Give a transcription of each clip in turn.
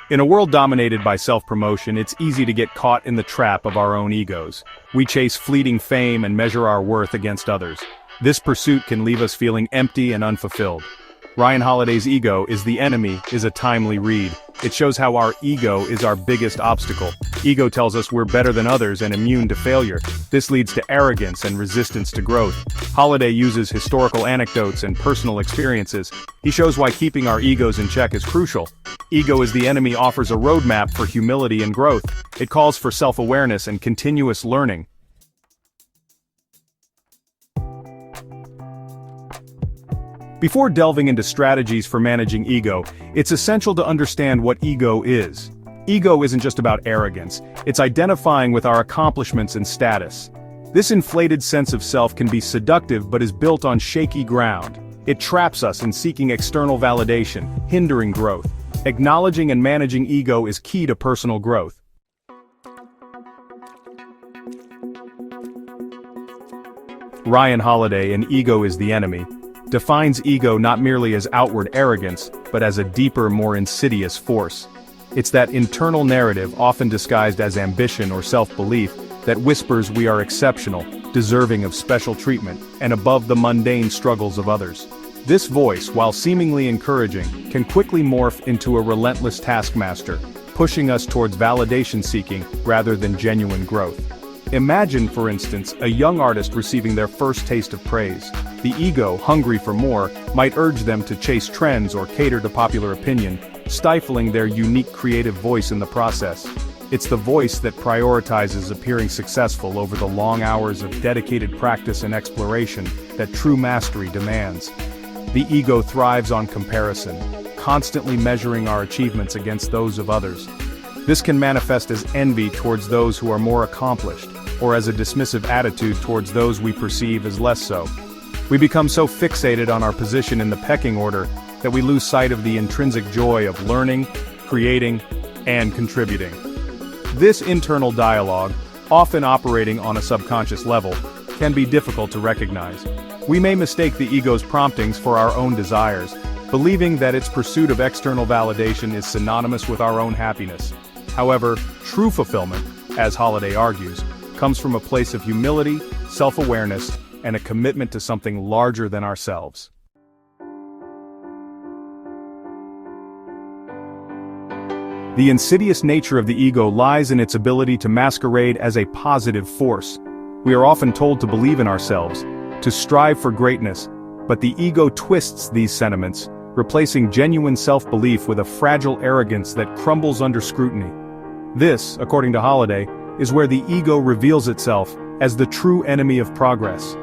In a world dominated by self-promotion, it's easy to get caught in the trap of our own egos. We chase fleeting fame and measure our worth against others. This pursuit can leave us feeling empty and unfulfilled. Ryan Holiday's Ego is the Enemy is a timely read. It shows how our ego is our biggest obstacle. Ego tells us we're better than others and immune to failure. This leads to arrogance and resistance to growth. Holiday uses historical anecdotes and personal experiences. He shows why keeping our egos in check is crucial. Ego is the Enemy offers a roadmap for humility and growth. It calls for self-awareness and continuous learning. Before delving into strategies for managing ego, it's essential to understand what ego is. Ego isn't just about arrogance, it's identifying with our accomplishments and status. This inflated sense of self can be seductive but is built on shaky ground. It traps us in seeking external validation, hindering growth. Acknowledging and managing ego is key to personal growth. Ryan Holiday in Ego is the Enemy defines ego not merely as outward arrogance, but as a deeper, more insidious force. It's that internal narrative, often disguised as ambition or self-belief, that whispers we are exceptional, deserving of special treatment, and above the mundane struggles of others. This voice, while seemingly encouraging, can quickly morph into a relentless taskmaster, pushing us towards validation-seeking rather than genuine growth. Imagine, for instance, a young artist receiving their first taste of praise. The ego, hungry for more, might urge them to chase trends or cater to popular opinion, stifling their unique creative voice in the process. It's the voice that prioritizes appearing successful over the long hours of dedicated practice and exploration that true mastery demands. The ego thrives on comparison, constantly measuring our achievements against those of others. This can manifest as envy towards those who are more accomplished, or as a dismissive attitude towards those we perceive as less so. We become so fixated on our position in the pecking order that we lose sight of the intrinsic joy of learning, creating, and contributing. This internal dialogue, often operating on a subconscious level, can be difficult to recognize. We may mistake the ego's promptings for our own desires, believing that its pursuit of external validation is synonymous with our own happiness. However, true fulfillment, as Holiday argues, comes from a place of humility, self-awareness, and a commitment to something larger than ourselves. The insidious nature of the ego lies in its ability to masquerade as a positive force. We are often told to believe in ourselves, to strive for greatness, but the ego twists these sentiments, replacing genuine self-belief with a fragile arrogance that crumbles under scrutiny. This, according to Holiday, is where the ego reveals itself as the true enemy of progress.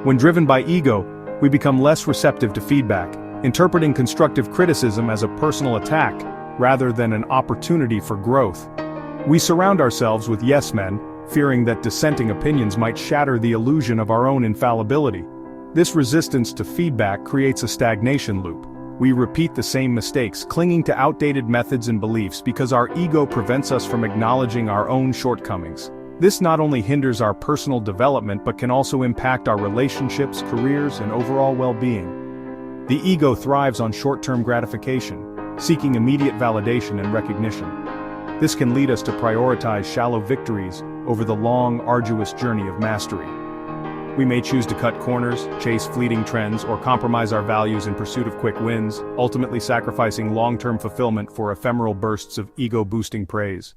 When driven by ego, we become less receptive to feedback, interpreting constructive criticism as a personal attack, rather than an opportunity for growth. We surround ourselves with yes men, fearing that dissenting opinions might shatter the illusion of our own infallibility. This resistance to feedback creates a stagnation loop. We repeat the same mistakes, clinging to outdated methods and beliefs because our ego prevents us from acknowledging our own shortcomings. This not only hinders our personal development but can also impact our relationships, careers, and overall well-being. The ego thrives on short-term gratification, seeking immediate validation and recognition. This can lead us to prioritize shallow victories over the long, arduous journey of mastery. We may choose to cut corners, chase fleeting trends, or compromise our values in pursuit of quick wins, ultimately sacrificing long-term fulfillment for ephemeral bursts of ego-boosting praise.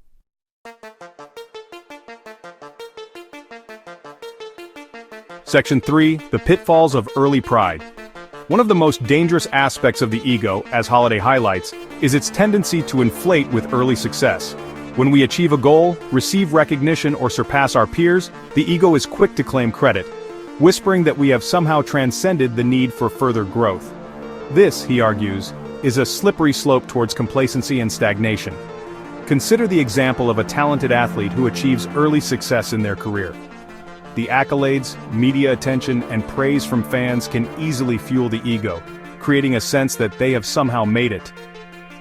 Section 3. The Pitfalls of Early Pride. One of the most dangerous aspects of the ego, as Holiday highlights, is its tendency to inflate with early success. When we achieve a goal, receive recognition, or surpass our peers, the ego is quick to claim credit, whispering that we have somehow transcended the need for further growth. This, he argues, is a slippery slope towards complacency and stagnation. Consider the example of a talented athlete who achieves early success in their career. The accolades, media attention, and praise from fans can easily fuel the ego, creating a sense that they have somehow made it.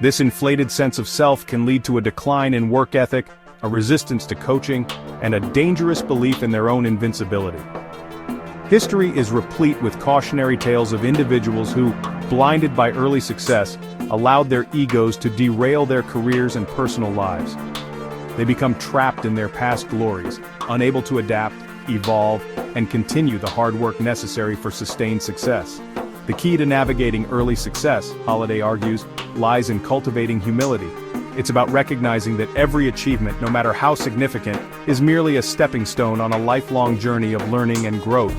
This inflated sense of self can lead to a decline in work ethic, a resistance to coaching, and a dangerous belief in their own invincibility. History is replete with cautionary tales of individuals who, blinded by early success, allowed their egos to derail their careers and personal lives. They become trapped in their past glories, unable to adapt, evolve, and continue the hard work necessary for sustained success. The key to navigating early success, Holiday argues, lies in cultivating humility. It's about recognizing that every achievement, no matter how significant, is merely a stepping stone on a lifelong journey of learning and growth.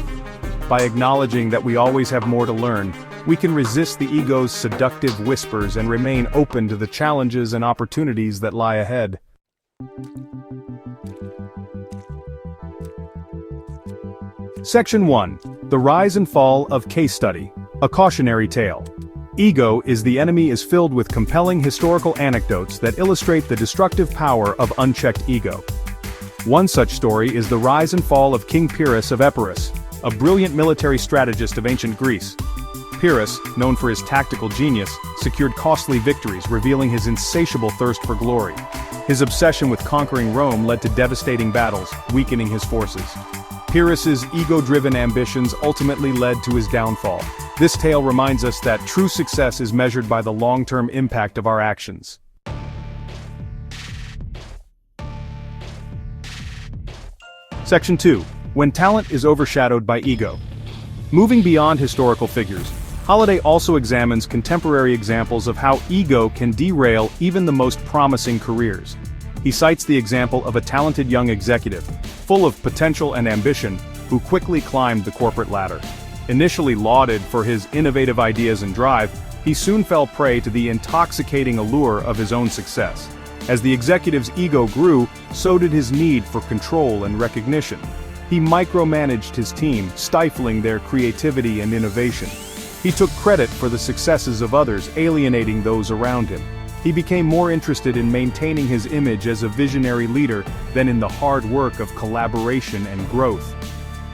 By acknowledging that we always have more to learn, we can resist the ego's seductive whispers and remain open to the challenges and opportunities that lie ahead. Section 1. The Rise and Fall of Case Study. A Cautionary Tale. Ego is the Enemy is filled with compelling historical anecdotes that illustrate the destructive power of unchecked ego. One such story is the rise and fall of King Pyrrhus of Epirus, a brilliant military strategist of ancient Greece. Pyrrhus, known for his tactical genius, secured costly victories, revealing his insatiable thirst for glory. His obsession with conquering Rome led to devastating battles, weakening his forces. Pyrrhus's ego-driven ambitions ultimately led to his downfall. This tale reminds us that true success is measured by the long-term impact of our actions. Section 2. When talent is overshadowed by ego. Moving beyond historical figures, Holiday also examines contemporary examples of how ego can derail even the most promising careers. He cites the example of a talented young executive, full of potential and ambition, who quickly climbed the corporate ladder. Initially lauded for his innovative ideas and drive, he soon fell prey to the intoxicating allure of his own success. As the executive's ego grew, so did his need for control and recognition. He micromanaged his team, stifling their creativity and innovation. He took credit for the successes of others, alienating those around him. He became more interested in maintaining his image as a visionary leader than in the hard work of collaboration and growth.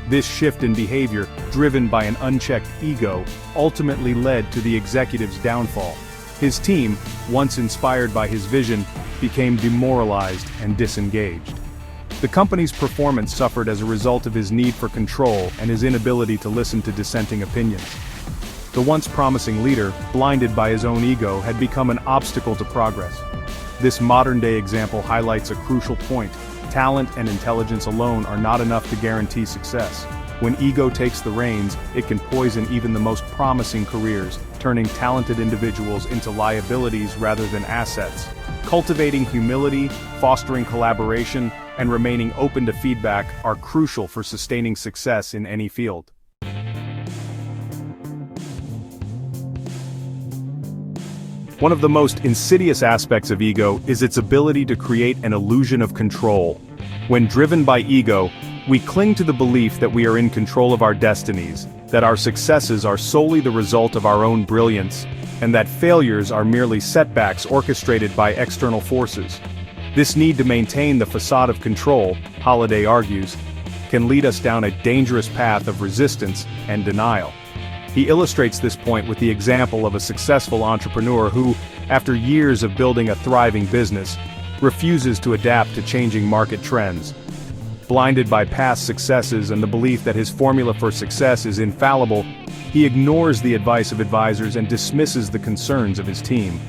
This shift in behavior, driven by an unchecked ego, ultimately led to the executive's downfall. His team, once inspired by his vision, became demoralized and disengaged. The company's performance suffered as a result of his need for control and his inability to listen to dissenting opinions. The once promising leader, blinded by his own ego, had become an obstacle to progress. This modern-day example highlights a crucial point. Talent and intelligence alone are not enough to guarantee success. When ego takes the reins, it can poison even the most promising careers, turning talented individuals into liabilities rather than assets. Cultivating humility, fostering collaboration, and remaining open to feedback are crucial for sustaining success in any field. One of the most insidious aspects of ego is its ability to create an illusion of control. When driven by ego, we cling to the belief that we are in control of our destinies, that our successes are solely the result of our own brilliance, and that failures are merely setbacks orchestrated by external forces. This need to maintain the facade of control, Holiday argues, can lead us down a dangerous path of resistance and denial. He illustrates this point with the example of a successful entrepreneur who, after years of building a thriving business, refuses to adapt to changing market trends. Blinded by past successes and the belief that his formula for success is infallible, he ignores the advice of advisors and dismisses the concerns of his team.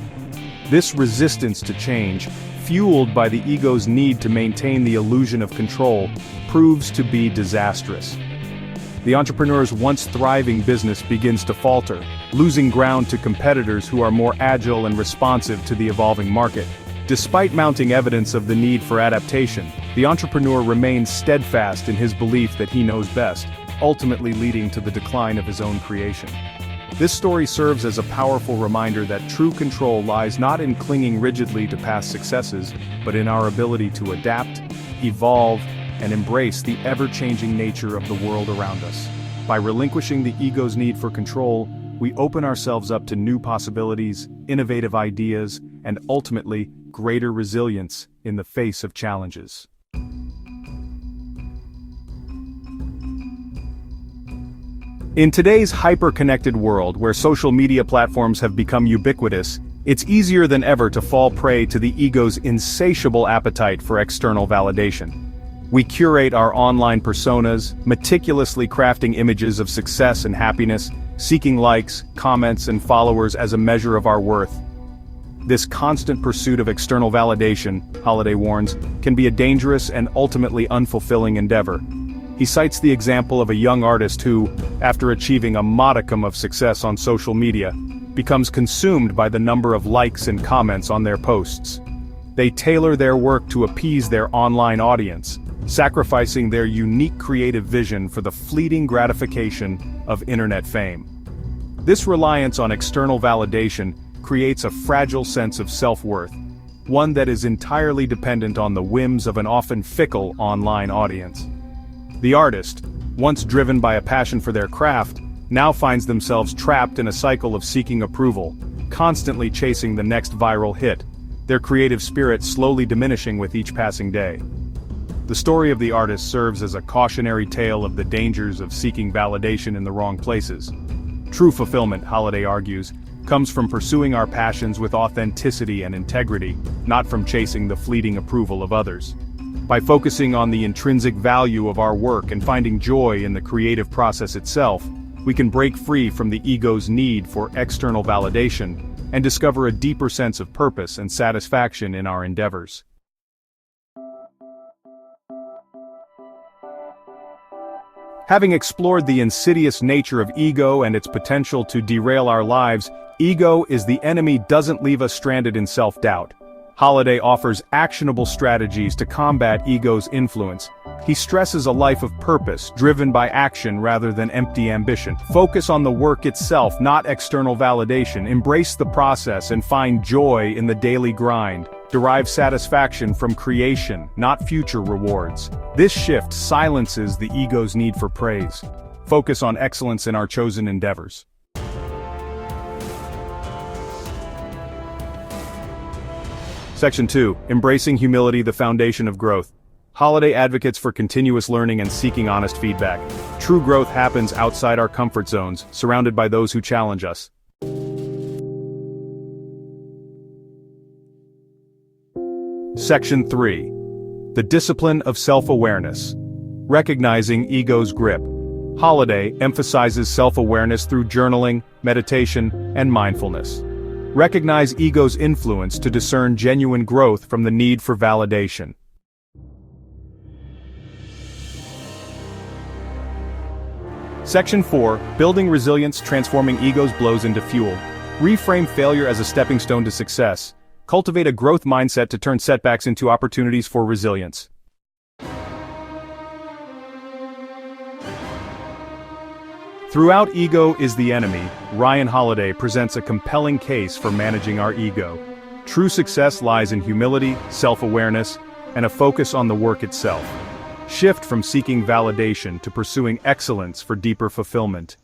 This resistance to change, fueled by the ego's need to maintain the illusion of control, proves to be disastrous. The entrepreneur's once thriving business begins to falter, losing ground to competitors who are more agile and responsive to the evolving market. Despite mounting evidence of the need for adaptation, the entrepreneur remains steadfast in his belief that he knows best, ultimately leading to the decline of his own creation. This story serves as a powerful reminder that true control lies not in clinging rigidly to past successes, but in our ability to adapt, evolve, and embrace the ever-changing nature of the world around us. By relinquishing the ego's need for control, we open ourselves up to new possibilities, innovative ideas, and ultimately, greater resilience in the face of challenges. In today's hyper-connected world where social media platforms have become ubiquitous, it's easier than ever to fall prey to the ego's insatiable appetite for external validation. We curate our online personas, meticulously crafting images of success and happiness, seeking likes, comments, and followers as a measure of our worth. This constant pursuit of external validation, Holiday warns, can be a dangerous and ultimately unfulfilling endeavor. He cites the example of a young artist who, after achieving a modicum of success on social media, becomes consumed by the number of likes and comments on their posts. They tailor their work to appease their online audience, sacrificing their unique creative vision for the fleeting gratification of internet fame. This reliance on external validation creates a fragile sense of self-worth, one that is entirely dependent on the whims of an often fickle online audience. The artist, once driven by a passion for their craft, now finds themselves trapped in a cycle of seeking approval, constantly chasing the next viral hit, their creative spirit slowly diminishing with each passing day. The story of the artist serves as a cautionary tale of the dangers of seeking validation in the wrong places. True fulfillment, Holiday argues, comes from pursuing our passions with authenticity and integrity, not from chasing the fleeting approval of others. By focusing on the intrinsic value of our work and finding joy in the creative process itself, we can break free from the ego's need for external validation and discover a deeper sense of purpose and satisfaction in our endeavors. Having explored the insidious nature of ego and its potential to derail our lives, ego is the enemy doesn't leave us stranded in self-doubt. Holiday offers actionable strategies to combat ego's influence. He stresses a life of purpose, driven by action rather than empty ambition. Focus on the work itself, not external validation. Embrace the process and find joy in the daily grind. Derive satisfaction from creation, not future rewards. This shift silences the ego's need for praise. Focus on excellence in our chosen endeavors. Section 2. Embracing humility, the foundation of growth. Holiday advocates for continuous learning and seeking honest feedback. True growth happens outside our comfort zones, surrounded by those who challenge us. Section 3. The discipline of self-awareness. Recognizing ego's grip. Holiday emphasizes self-awareness through journaling, meditation, and mindfulness. Recognize ego's influence to discern genuine growth from the need for validation. Section 4. Building resilience, transforming ego's blows into fuel. Reframe failure as a stepping stone to success. Cultivate a growth mindset to turn setbacks into opportunities for resilience. Throughout Ego is the Enemy, Ryan Holiday presents a compelling case for managing our ego. True success lies in humility, self-awareness, and a focus on the work itself. Shift from seeking validation to pursuing excellence for deeper fulfillment.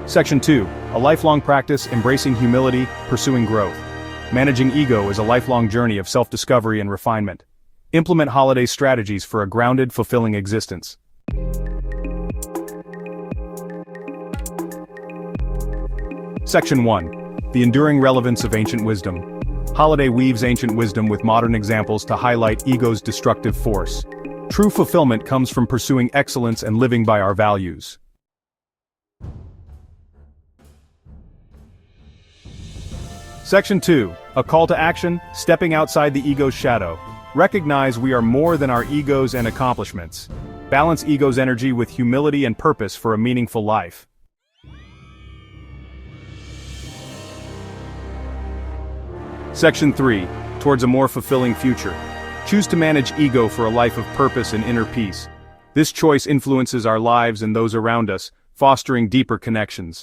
Section 2. A lifelong practice, embracing humility, pursuing growth. Managing ego is a lifelong journey of self-discovery and refinement. Implement Holiday strategies for a grounded, fulfilling existence. Section 1. The enduring relevance of ancient wisdom. Holiday weaves ancient wisdom with modern examples to highlight ego's destructive force. True fulfillment comes from pursuing excellence and living by our values. Section 2. A call to action, stepping outside the ego's shadow. Recognize we are more than our egos and accomplishments. Balance ego's energy with humility and purpose for a meaningful life. Section 3. Towards a more fulfilling future. Choose to manage ego for a life of purpose and inner peace. This choice influences our lives and those around us, fostering deeper connections.